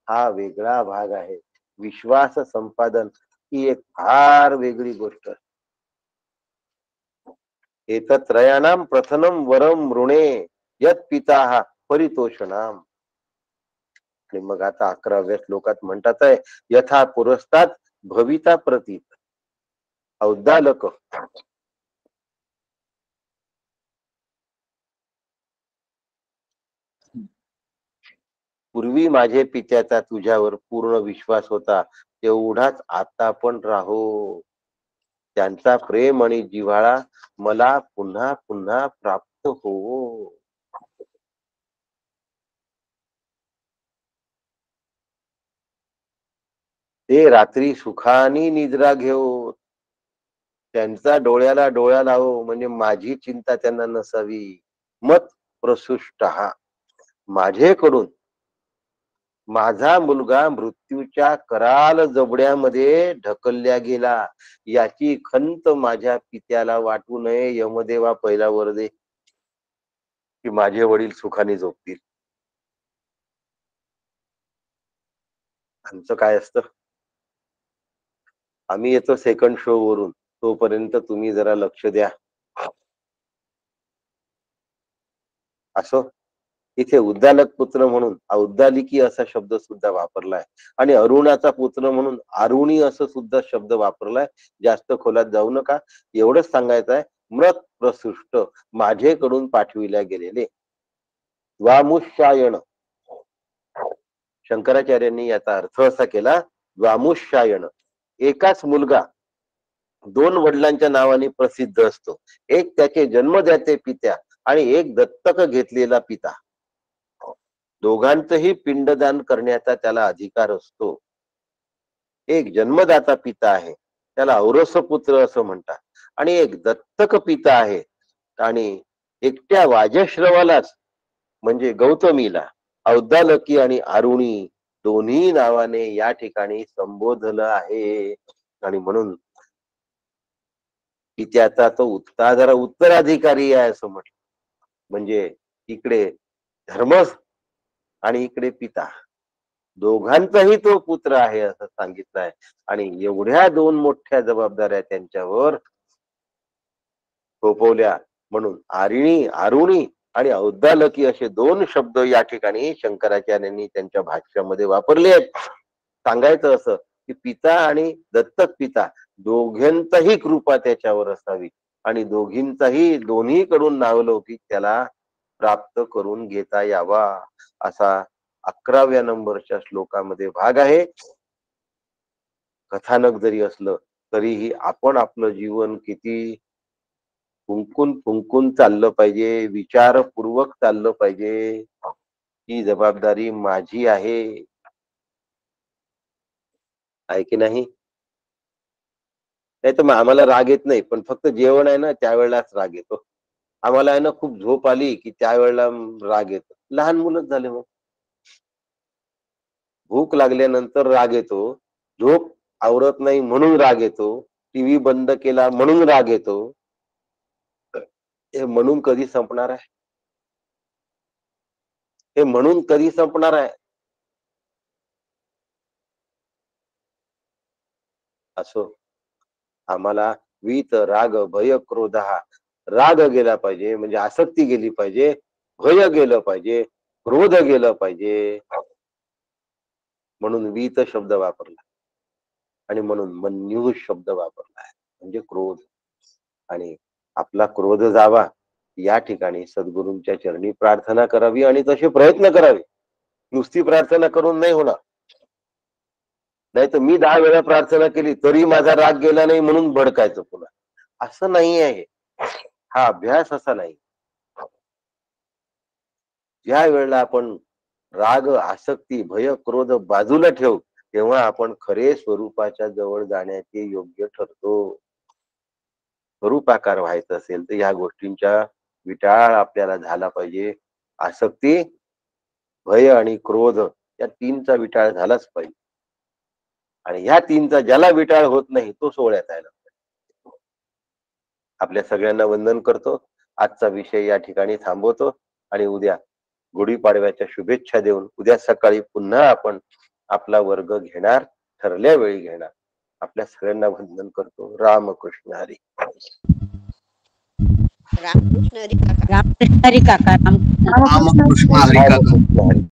हा वेगळा भाग आहे. विश्वास संपादन ही एक फार वेगळी गोष्ट आहे. एतत्रयाणाम प्रथमं वरम ऋणे यत पिता परितोषणाम. आणि मग आता 11व्या श्लोकात म्हणतात आहे, यथा पुरस्तात भविता प्रतीत. औद्दालक. पूर्वी माझे पित्याचा तुझ्यावर पूर्ण विश्वास होता, तेवढाच आता पण राहो. त्यांचा प्रेम आणि जिव्हाळा मला पुन्हा पुन्हा प्राप्त हो. ते रात्री सुखाने निद्रा घेऊ, त्यांचा डोळ्याला डोळा लावो, म्हणजे माझी चिंता त्यांना नसावी. मत प्रसुष्ट. माझेकडून माझा मुलगा मृत्यूच्या कराल जबड्यामध्ये ढकलल्या गेला याची खंत माझ्या पित्याला वाटू नये. यमदेवा पहिला वर दे की माझे वडील सुखाने झोपतील. आमचं काय असतं, आम्ही येतो सेकंड शो वरून, तोपर्यंत तुम्ही जरा लक्ष द्या. असो, इथे उद्दालक पुत्र म्हणून औद्दालिकी असा शब्द सुद्धा वापरलाय आणि अरुणाचा पुत्र म्हणून आरुणी असं सुद्धा शब्द वापरलाय. जास्त खोलात जाऊ नका, एवढंच सांगायचं आहे. मृत प्रसृष्ट माझेकडून पाठविल्या गेलेले द्वामुष्यायण. शंकराचार्यांनी याचा अर्थ असा केला, द्वामुष्यायण. एकाच मुलगा दोन वडिलांच्या नावाने प्रसिद्ध असतो. एक त्याचे जन्मदाते पित्या आणि एक दत्तक घेतलेला पिता. दोघांचंही पिंडदान करण्याचा त्याला अधिकार असतो. एक जन्मदाता पिता आहे, त्याला औरस पुत्र असं म्हणतात, आणि एक दत्तक पिता आहे आणि एकट्या वाजश्रवालाच म्हणजे गौतमीला औद्दालकी आणि आरुणी दोन्ही नावाने या ठिकाणी संबोधलं आहे. आणि म्हणून पित्याचा तो जरा उत्तराधिकारी आहे असं म्हटलं. म्हणजे इकडे धर्म आणि इकडे पिता, दोघांचाही तो पुत्र आहे असं सांगितलं आहे. आणि एवढ्या दोन मोठ्या जबाबदाऱ्या त्यांच्यावर सोपवल्या म्हणून आरुणी आणि औद्दालकी असे दोन शब्द या ठिकाणी शंकराचार्यांनी त्यांच्या भाष्यामध्ये वापरले आहेत. सांगायचं असं की पिता आणि दत्तक पिता दोघांचाही कृपा त्याच्यावर असावी आणि दोन्हीकडून नावलौकिक त्याला प्राप्त करून घेता यावा, असा 11व्या नंबरच्या श्लोकामध्ये भाग आहे. कथानक जरी असलं तरीही आपण आपलं जीवन किती फुंकून चाललं पाहिजे, विचारपूर्वक चाललं पाहिजे, ही जबाबदारी माझी आहे की नाही? नाही तर मग आम्हाला राग येत नाही, पण फक्त जेवण आहे ना त्यावेळेलाच राग येतो. आम्हाला आहे ना खूप झोप आली की त्यावेळेला राग येतो. लहान मुलंच झाले. मग भूक लागल्यानंतर राग येतो, झोप आवरत नाही म्हणून राग येतो, टीव्ही बंद केला म्हणून राग येतो. हे म्हणून कधी संपणार आहे? हे म्हणून कधी संपणार आहे? असो, आम्हाला वीत राग भय क्रोध, हा राग गेला पाहिजे म्हणजे आसक्ती गेली पाहिजे, भय गेलं पाहिजे, क्रोध गेलं पाहिजे. म्हणून वीत शब्द वापरला आणि म्हणून मन्यू शब्द वापरला आहे म्हणजे क्रोध. आणि आपला क्रोध जावा या ठिकाणी सद्गुरूंच्या चरणी प्रार्थना करावी आणि तसे प्रयत्न करावे. नुसती प्रार्थना करून नाही होणार. नाही तर मी 10 वेळा प्रार्थना केली तरी माझा राग गेला नाही म्हणून भडकायचं पुन्हा, असं नाही आहे. हा अभ्यास असा नाही. ज्या वेळेला आपण राग आसक्ती भय क्रोध बाजूला ठेवू तेव्हा आपण खरे स्वरूपाच्या जवळ जाण्याचे योग्य ठरतो. स्वरूपाकार व्हायचं असेल तर या गोष्टींच्या विटाळ आपल्याला झाला पाहिजे. आसक्ती भय आणि क्रोध या तीनचा विटाळ झालाच पाहिजे. आणि ह्या तीनचा ज्याला विटाळ होत नाही तो सोहळ्यात यायला पाहिजे. आपल्या सगळ्यांना वंदन करतो. आजचा विषय या ठिकाणी थांबवतो आणि उद्या गुढीपाडव्याच्या शुभेच्छा देऊन उद्या सकाळी पुन्हा आपण आपला वर्ग घेणार, ठरल्या वेळी घेणार. आपल्या सगळ्यांना वंदन करतो. रामकृष्ण हरी. रामकृष्ण हरी काका. रामकृष्ण हरी काका. रामकृष्ण हरी काका. रामकृष्ण हरी.